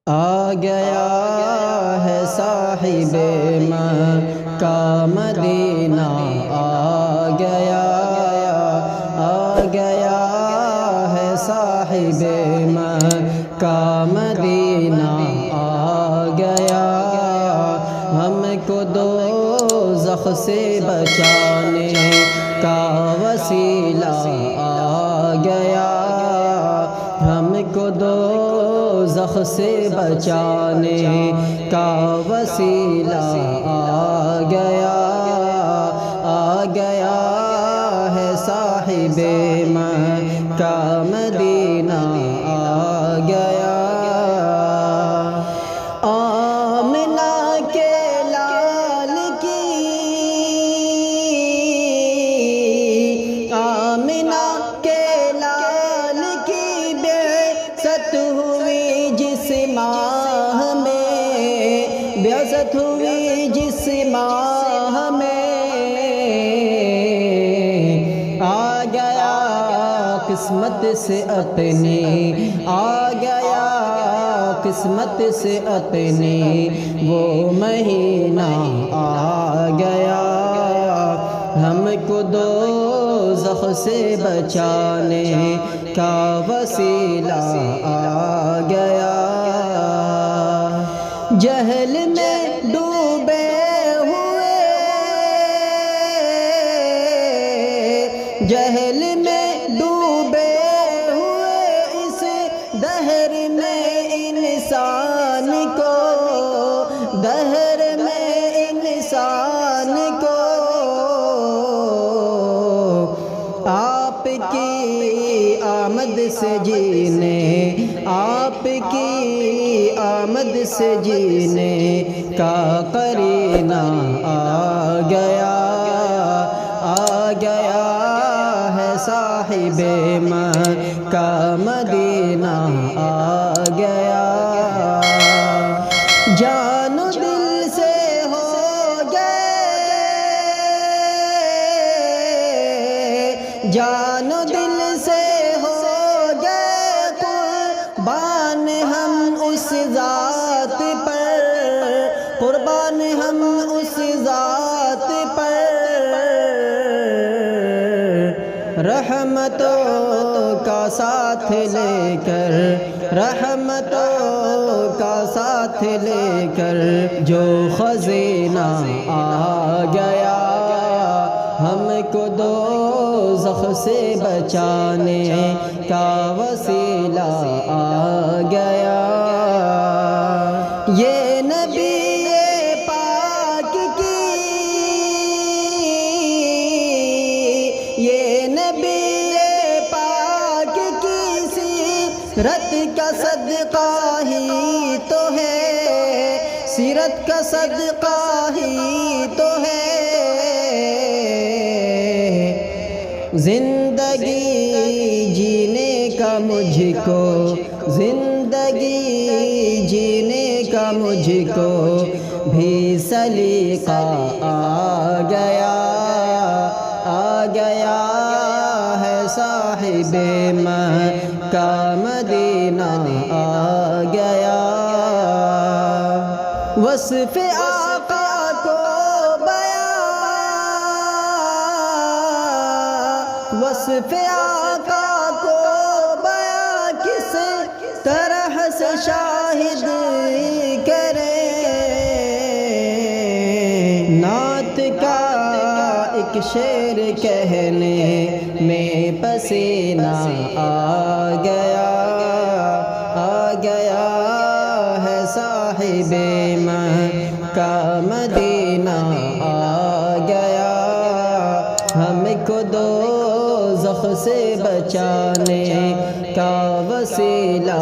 آ گیا ہے صاحب مکہ مدینہ، آ گیا ہے صاحب مکہ مدینہ، آ گیا ہم کو دوزخ سے بچانے کا وسیلہ، آ گیا ہم کو دوزخ سے بچانے کا وسیلہ، آ گیا ہے صاحب مکہ مدینہ، آ گیا آمنہ کے لال کی، آمنہ کے لال کی بعثت ہوئی جس ماہ میں، بعثت ہوئی جس ماہ میں، آ گیا قسمت سے اپنی، آ گیا قسمت سے اپنی وہ مہینہ، آ گیا ہم کو دوزخ سے بچانے کا وسیلہ، آ گیا جہل میں ڈوبے ہوئے، جہل میں ڈوبے ہوئے اس دہر میں انسان کو، دہر میں انسان کو آپ کی آمد سے جینے، آپ کی آمد سے جینے کا قرینہ، آ گیا ہے صاحب مکہ مدینہ، آ گیا جان و دل سے ہو گئے، جان و دل سے ہو گئے قربان ہم اس ذات پر، قربان ہم اس ذات پر، رحمتوں کا ساتھ لے کر، رحمتوں کا ساتھ لے کر جو خزینہ، آ گیا ہم کو دوزخ سے بچانے کا وسیلہ، آ گیا یہ نبی پاک کی، یہ نبی پاک کی سیرت کا صدقہ ہی تو ہے، سیرت کا صدقہ ہی تو ہے، زندگی جینے کا مجھ کو، زندگی جینے کا مجھ کو بھی سلیقہ، آ گیا ہے صاحب مکہ مدینہ، آ گیا وصف آقا کو بیان، وصف آقا کو بیان کس طرح سے شاہد کریں، نعت کا ایک شعر کہنے میں پسینہ، آ گیا ہے صاحب مکہ مدینہ، آ گیا ہم کو دوزخ سے بچانے کا وسیلہ،